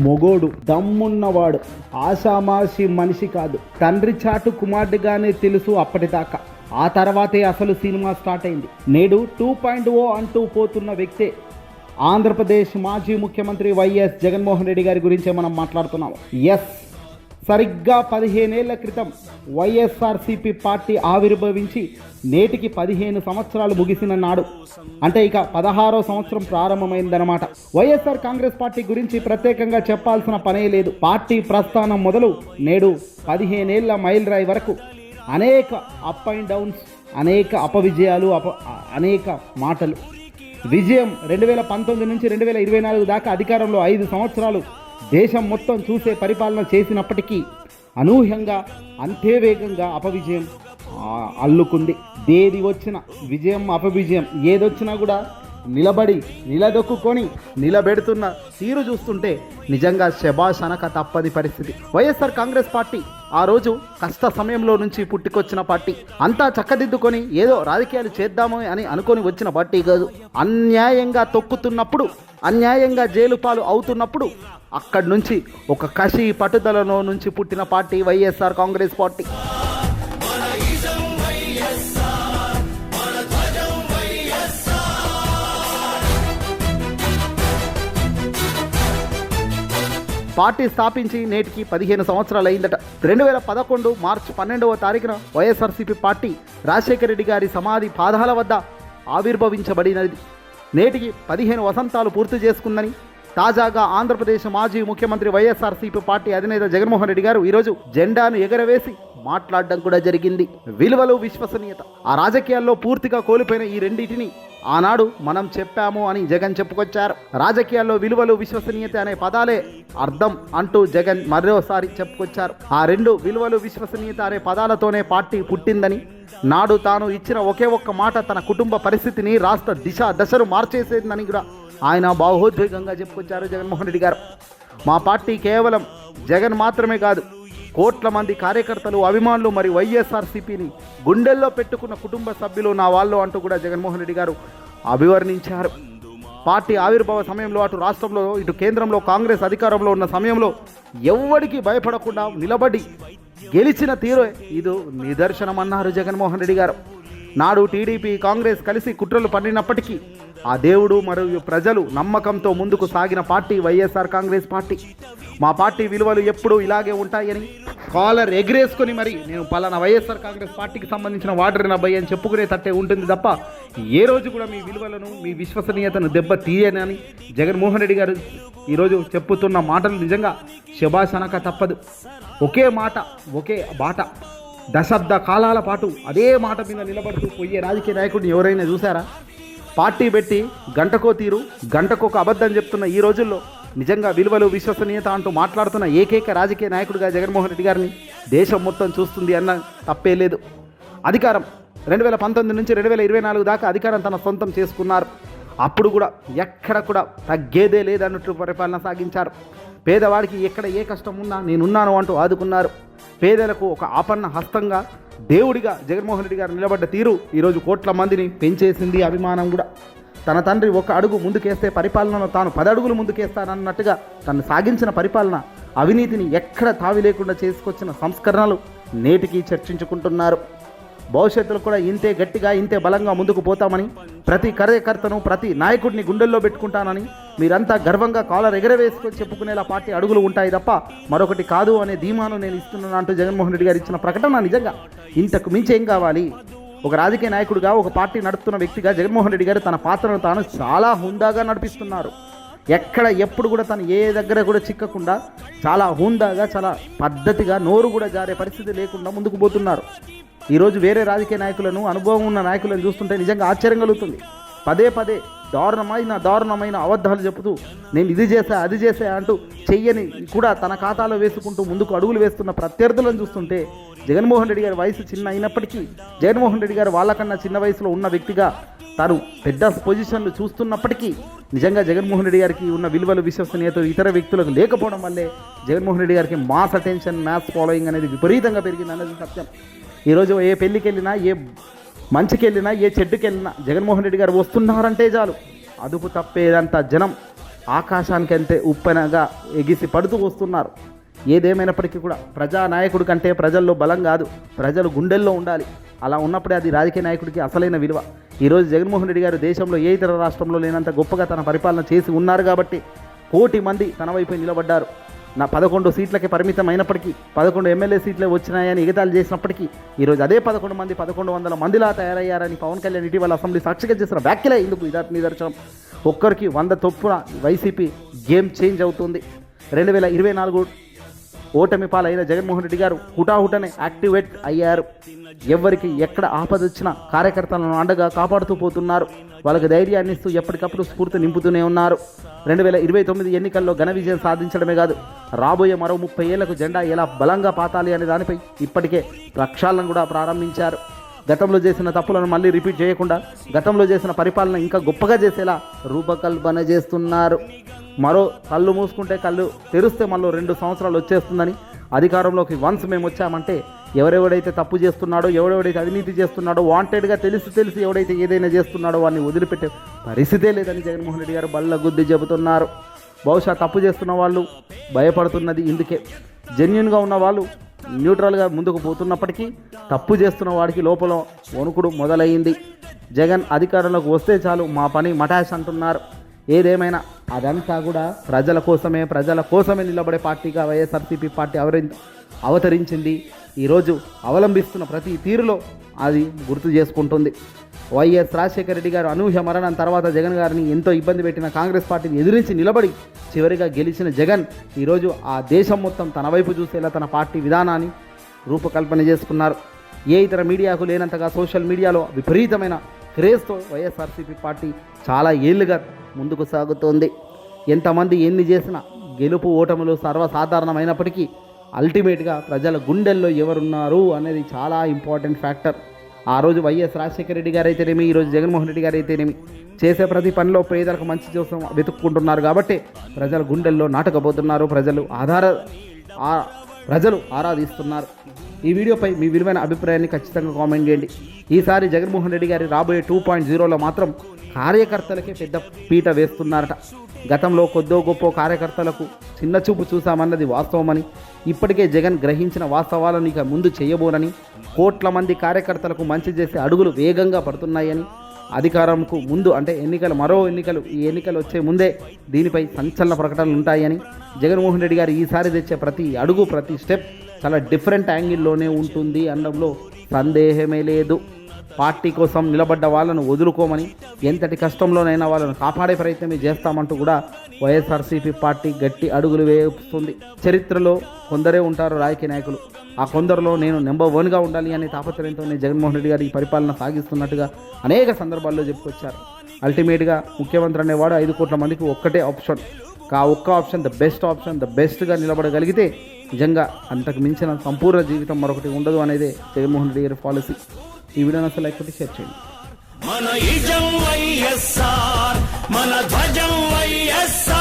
మొగోడు, దమ్మున్నవాడు, ఆషామాషి మనిషి కాదు. తండ్రి చాటు కుమారుడిగానే తెలుసు అప్పటిదాకా. ఆ తర్వాతే అసలు సినిమా స్టార్ట్ అయింది. నేడు 2.0 అంటూ పోతున్న వ్యక్తే ఆంధ్రప్రదేశ్ మాజీ ముఖ్యమంత్రి వైఎస్ జగన్మోహన్ రెడ్డి గారి గురించే మనం మాట్లాడుతున్నాం. సరిగ్గా 15 ఏళ్ల క్రితం వైఎస్ఆర్సీపీ పార్టీ ఆవిర్భవించి నేటికి 15 సంవత్సరాలు ముగిసిన నాడు, అంటే ఇక 16వ సంవత్సరం ప్రారంభమైందన్నమాట. వైఎస్ఆర్ కాంగ్రెస్ పార్టీ గురించి ప్రత్యేకంగా చెప్పాల్సిన పనే లేదు. పార్టీ ప్రస్థానం మొదలు నేడు 15 ఏళ్ల మైల్ రాయి వరకు అనేక అప్ అండ్ డౌన్స్, అనేక అపవిజయాలు, అనేక మాటలు. విజయం 2019 నుంచి 2024 దాకా అధికారంలో 5 సంవత్సరాలు దేశం మొత్తం చూసే పరిపాలన చేసినప్పటికీ అనూహ్యంగా అంతే వేగంగా అపవిజయం అల్లుకుంది. ఏది వచ్చిన విజయం అపవిజయం ఏదొచ్చినా కూడా నిలదొక్కుని నిలబెడుతున్న తీరు చూస్తుంటే నిజంగా శభాష్ అనక తప్పని పరిస్థితి. వైఎస్ఆర్ కాంగ్రెస్ పార్టీ ఆ రోజు కష్ట సమయంలో నుంచి పుట్టుకొచ్చిన పార్టీ. అంతా చక్కదిద్దుకొని ఏదో రాజకీయాలు చేద్దాము అని అనుకొని వచ్చిన పార్టీ కాదు. అన్యాయంగా తొక్కుతున్నప్పుడు, అన్యాయంగా జైలు పాలు అవుతున్నప్పుడు అక్కడి నుంచి ఒక కసి పట్టుదలలో నుంచి పుట్టిన party YSR Congress party. Party స్థాపించి నేటికి 15 సంవత్సరాలు అయిందట. 2011 మార్చి 12వ తారీఖున వైఎస్ఆర్సీపీ పార్టీ రాజశేఖర రెడ్డి గారి సమాధి పాదాల వద్ద ఆవిర్భవించబడినది. నేటికి 15 వసంతాలు పూర్తి చేసుకుందని తాజాగా ఆంధ్రప్రదేశ్ మాజీ ముఖ్యమంత్రి వైఎస్ఆర్సీపీ పార్టీ అధినేత జగన్మోహన్ రెడ్డి గారు ఈరోజు జెండాను ఎగరవేసి మాట్లాడడం కూడా జరిగింది. విలువలు, విశ్వసనీయత ఆ రాజకీయాల్లో పూర్తిగా కోల్పోయిన ఈ రెండింటిని ఆనాడు మనం చెప్పాము అని జగన్ చెప్పుకొచ్చారు. రాజకీయాల్లో విలువలు, విశ్వసనీయత అనే పదాలే అర్థం అంటూ జగన్ మరోసారి చెప్పుకొచ్చారు. ఆ రెండు విలువలు, విశ్వసనీయత అనే పదాలతోనే పార్టీ పుట్టిందని, నాడు తాను ఇచ్చిన ఒకే ఒక్క మాట తన కుటుంబ పరిస్థితిని, రాష్ట్ర దశను మార్చేసేదని కూడా ఆయన భావోద్వేగంగా చెప్పుకొచ్చారు జగన్మోహన్ రెడ్డి గారు. మా పార్టీ కేవలం జగన్ మాత్రమే కాదు, కోట్ల మంది కార్యకర్తలు, అభిమానులు మరియు వైఎస్ఆర్సీపీని గుండెల్లో పెట్టుకున్న కుటుంబ సభ్యులు నా వాళ్ళు అంటూ కూడా జగన్మోహన్ రెడ్డి గారు అభివర్ణించారు. పార్టీ ఆవిర్భావ సమయంలో అటు రాష్ట్రంలో ఇటు కేంద్రంలో కాంగ్రెస్ అధికారంలో ఉన్న సమయంలో ఎవ్వడికి భయపడకుండా నిలబడి గెలిచిన తీరు ఇది నిదర్శనమన్నారు జగన్మోహన్ రెడ్డి గారు. నాడు టీడీపీ, కాంగ్రెస్ కలిసి కుట్రలు పడినప్పటికీ ఆ దేవుడు మరియు ప్రజలు నమ్మకంతో ముందుకు సాగిన పార్టీ వైఎస్ఆర్ కాంగ్రెస్ పార్టీ. మా పార్టీ విలువలు ఎప్పుడూ ఇలాగే ఉంటాయని కాలర్ ఎగిరేసుకొని మరి నేను పలానా వైఎస్ఆర్ కాంగ్రెస్ పార్టీకి సంబంధించిన వాటర్ అబ్బాయి అని చెప్పుకునే తట్టే ఉంటుంది తప్ప ఏ రోజు కూడా మీ విలువలను, మీ విశ్వసనీయతను దెబ్బ తీయనని జగన్మోహన్ రెడ్డి గారు ఈరోజు చెప్పుతున్న మాటలు నిజంగా శభాష్ అనక తప్పదు. ఒకే మాట, ఒకే బాట, దశాబ్ద కాలాల పాటు అదే మాట మీద నిలబడుతూ పోయే రాజకీయ నాయకుడిని ఎవరైనా చూసారా? పార్టీ పెట్టి గంటకో తీరు, గంటకొక అబద్ధం చెప్తున్న ఈ రోజుల్లో నిజంగా విలువలు, విశ్వసనీయత అంటూ మాట్లాడుతున్న ఏకైక రాజకీయ నాయకుడిగా జగన్మోహన్ రెడ్డి గారిని దేశం మొత్తం చూస్తుంది అన్న తప్పే లేదు. అధికారం 2019 నుంచి 2024 దాకా అధికారం తన సొంతం చేసుకున్నారు. అప్పుడు కూడా ఎక్కడ కూడా తగ్గేదే లేదన్నట్లు పరిపాలన సాగించారు. పేదవాడికి ఎక్కడ ఏ కష్టం ఉన్నా నేనున్నాను అంటూ ఆదుకున్నారు. పేదలకు ఒక ఆపన్న హస్తంగా, దేవుడిగా జగన్మోహన్ రెడ్డి గారు నిలబడ్డ తీరు ఈరోజు కోట్ల మందిని పెంచేసింది. అభిమానం కూడా తన తండ్రి ఒక అడుగు ముందుకేస్తే పరిపాలనను తాను 10 అడుగులు ముందుకేస్తానన్నట్టుగా తను సాగించిన పరిపాలన, అవినీతిని ఎక్కడ తావి లేకుండా చేసుకొచ్చిన సంస్కరణలు నేటికి చర్చించుకుంటున్నారు. భవిష్యత్తులో కూడా ఇంతే గట్టిగా, ఇంతే బలంగా ముందుకు పోతామని, ప్రతి కార్యకర్తను, ప్రతి నాయకుడిని గుండెల్లో పెట్టుకుంటానని మీరంతా గర్వంగా కాలర్ ఎగరవేసుకొని చెప్పుకునేలా పార్టీ అడుగులు ఉంటాయి తప్ప మరొకటి కాదు అనే ధీమాను నేను ఇస్తున్నాను అంటూ జగన్మోహన్ రెడ్డి గారు ఇచ్చిన ప్రకటన నిజంగా ఇంతకు మించి ఏం కావాలి? ఒక రాజకీయ నాయకుడిగా, ఒక పార్టీ నడుపుతున్న వ్యక్తిగా జగన్మోహన్ రెడ్డి గారు తన పాత్రను తాను చాలా హుందాగా నడిపిస్తున్నారు. ఎక్కడ ఎప్పుడు కూడా తను ఏ దగ్గర కూడా చిక్కకుండా చాలా హుందాగా, చాలా పద్ధతిగా, నోరు కూడా జారే పరిస్థితి లేకుండా ముందుకు పోతున్నారు. ఈరోజు వేరే రాజకీయ నాయకులను, అనుభవం ఉన్న నాయకులను చూస్తుంటే నిజంగా ఆశ్చర్యం కలుగుతుంది. పదే దారుణమైన అబద్ధాలు చెబుతూ నేను ఇది చేశా, అది చేశా అంటూ చెయ్యని కూడా తన ఖాతాలో వేసుకుంటూ ముందుకు అడుగులు వేస్తున్న ప్రత్యర్థులను చూస్తుంటే జగన్మోహన్ రెడ్డి గారి వయసు చిన్న అయినప్పటికీ, జగన్మోహన్ రెడ్డి గారు వాళ్ళకన్నా చిన్న వయసులో ఉన్న వ్యక్తిగా తాను పెద్ద పొజిషన్లు చూస్తున్నప్పటికీ నిజంగా జగన్మోహన్ రెడ్డి గారికి ఉన్న విలువలు, విశ్వసనీయత ఇతర వ్యక్తులకు లేకపోవడం వల్లే జగన్మోహన్ రెడ్డి గారికి మాస్ అటెన్షన్, మ్యాథ్స్ ఫాలోయింగ్ అనేది విపరీతంగా పెరిగింది అన్నది సత్యం. ఈరోజు ఏ పెళ్ళికి వెళ్ళినా, ఏ మంచికి వెళ్ళినా, ఏ చెడ్డుకి వెళ్ళినా జగన్మోహన్ రెడ్డి గారు వస్తున్నారంటే చాలు అదుపు తప్పేదంతా జనం ఆకాశానికంటే ఉప్పెనగా ఎగిసి పడుతూ వస్తున్నారు. ఏదేమైనప్పటికీ కూడా ప్రజానాయకుడి కంటే ప్రజల్లో బలం కాదు, ప్రజలు గుండెల్లో ఉండాలి. అలా ఉన్నప్పుడే అది రాజకీయ నాయకుడికి అసలైన విలువ. ఈరోజు జగన్మోహన్ రెడ్డి గారు దేశంలో ఏ ఇతర రాష్ట్రంలో లేనంత గొప్పగా తన పరిపాలన చేసి ఉన్నారు కాబట్టి 1 కోటి మంది తన వైపు నిలబడ్డారు. 11 సీట్లకి పరిమితం అయినప్పటికీ 11 ఎమ్మెల్యే సీట్లే వచ్చినాయని ఎగతాళి చేసినప్పటికీ ఈరోజు అదే 11 మంది 1100 మందిలా తయారయ్యారని పవన్ కళ్యాణ్ ఇటీవల అసెంబ్లీ సాక్షిగా చేసిన వ్యాఖ్యలే ఇందుకు నిదర్శనం. ఒక్కరికి 100 చొప్పున వైసీపీ గేమ్ చేంజ్ అవుతుంది. 2024 ఓటమి పాలైన జగన్మోహన్ రెడ్డి గారు హుటాహుటనే యాక్టివేట్ అయ్యారు. ఎవరికి ఎక్కడ ఆపద వచ్చినా కార్యకర్తలను అండగా కాపాడుతూ పోతున్నారు. వాళ్ళకి ధైర్యాన్ని ఇస్తూ ఎప్పటికప్పుడు స్ఫూర్తి నింపుతూనే ఉన్నారు. 2029 ఎన్నికల్లో ఘన విజయం సాధించడమే కాదు, రాబోయే మరో 30 ఏళ్లకు జెండా ఎలా బలంగా పాతాలి అనే దానిపై ఇప్పటికే ప్రక్షాళన కూడా ప్రారంభించారు. గతంలో చేసిన తప్పులను మళ్ళీ రిపీట్ చేయకుండా గతంలో చేసిన పరిపాలన ఇంకా గొప్పగా చేసేలా రూపకల్పన చేస్తున్నారు. మరో కళ్ళు మూసుకుంటే కళ్ళు తెరిస్తే మళ్ళీ 2 సంవత్సరాలు వచ్చేస్తుందని, అధికారంలోకి వన్స్ మేము వచ్చామంటే ఎవరెవడైతే తప్పు చేస్తున్నాడో, ఎవరెవడైతే అవినీతి చేస్తున్నాడో, వాంటెడ్గా తెలిసి ఎవడైతే ఏదైనా చేస్తున్నాడో వాడిని వదిలిపెట్టే పరిస్థితే లేదని జగన్మోహన్ రెడ్డి గారు బల్ల గుద్ది చెబుతున్నారు. బహుశా తప్పు చేస్తున్న వాళ్ళు భయపడుతున్నది ఇందుకే. జెన్యున్గా ఉన్న వాళ్ళు న్యూట్రల్గా ముందుకు పోతున్నప్పటికీ తప్పు చేస్తున్న వాడికి లోపల వణుకుడు మొదలైంది. జగన్ అధికారంలోకి వస్తే చాలు మా పని మటాష్ అంటున్నారు. ఏదేమైనా అదంతా కూడా ప్రజల కోసమే నిలబడే పార్టీగా వైఎస్ఆర్సీపీ పార్టీ అవతరించింది. ఈరోజు అవలంబిస్తున్న ప్రతి తీరులో అది గుర్తు చేసుకుంటుంది. వైఎస్ రాజశేఖర రెడ్డి గారు అనూహ్య మరణం తర్వాత జగన్ గారిని ఎంతో ఇబ్బంది పెట్టిన కాంగ్రెస్ పార్టీని ఎదిరించి నిలబడి చివరిగా గెలిచిన జగన్ ఈరోజు ఆ దేశం మొత్తం తన వైపు చూసేలా తన పార్టీ విధానాన్ని రూపకల్పన చేసుకున్నారు. ఏ ఇతర మీడియాకు లేనంతగా సోషల్ మీడియాలో విపరీతమైన క్రేజ్తో వైఎస్ఆర్సీపీ పార్టీ చాలా ఏళ్ళుగా ముందుకు సాగుతోంది. ఎంతమంది ఎన్ని చేసినా గెలుపు ఓటములు సర్వసాధారణమైనప్పటికీ అల్టిమేట్గా ప్రజల గుండెల్లో ఎవరున్నారు అనేది చాలా ఇంపార్టెంట్ ఫ్యాక్టర్. ఆ రోజు వైఎస్ రాజశేఖర రెడ్డి గారు అయితేనేమి, ఈరోజు జగన్మోహన్ రెడ్డి గారు అయితేనేమి చేసే ప్రతి పనిలో పేదలకు మంచి కోసం వెతుక్కుంటున్నారు కాబట్టి ప్రజల గుండెల్లో నాటకపోతున్నారు. ప్రజలు ఆరాధిస్తున్నారు. ఈ వీడియోపై మీ విలువైన అభిప్రాయాన్ని ఖచ్చితంగా కామెంట్ చేయండి. ఈసారి జగన్మోహన్ రెడ్డి గారి రాబోయే 2.0లో మాత్రం కార్యకర్తలకే పెద్ద పీట వేస్తున్నారట. గతంలో కొద్దో గొప్ప కార్యకర్తలకు చిన్న చూపు చూసామన్నది వాస్తవమని, ఇప్పటికే జగన్ గ్రహించిన వాస్తవాలను ఇక ముందు చేయబోనని, కోట్ల మంది కార్యకర్తలకు మంచి చేసే అడుగులు వేగంగా పడుతున్నాయని, అధికారంకు ముందు అంటే ఈ ఎన్నికలు వచ్చే ముందే దీనిపై సంచలన ప్రకటనలు ఉంటాయని, జగన్మోహన్ రెడ్డి గారు ఈసారి తెచ్చే ప్రతి అడుగు ప్రతి స్టెప్ చాలా డిఫరెంట్ యాంగిల్లోనే ఉంటుంది అనడంలో సందేహమే లేదు. పార్టీ కోసం నిలబడ్డ వాళ్ళను వదులుకోమని, ఎంతటి కష్టంలోనైనా వాళ్ళను కాపాడే ప్రయత్నమే చేస్తామంటూ కూడా వైఎస్ఆర్సీపీ పార్టీ గట్టి అడుగులు వేస్తుంది. చరిత్రలో కొందరే ఉంటారు రాజకీయ నాయకులు. ఆ కొందరిలో నేను నెంబర్ 1గా ఉండాలి అనే తాపత్రయంతోనే జగన్మోహన్ రెడ్డి గారు ఈ పరిపాలన సాగిస్తున్నట్టుగా అనేక సందర్భాల్లో చెప్పుకొచ్చారు. అల్టిమేట్గా ముఖ్యమంత్రి అనేవాడు 5 కోట్ల మందికి ఒక్కటే ఆప్షన్. ఆ ఒక్క ఆప్షన్ ద బెస్ట్గా నిలబడగలిగితే నిజంగా అంతకు మించిన సంపూర్ణ జీవితం మరొకటి ఉండదు అనేదే జగన్మోహన్ రెడ్డి గారి పాలసీ. ఈ వీడియోని అసలు లైక్ కొట్టి షేర్ చేయండి. మన ఇజం వైఎస్ఆర్, మన ధ్వజం వైఎస్ఆర్.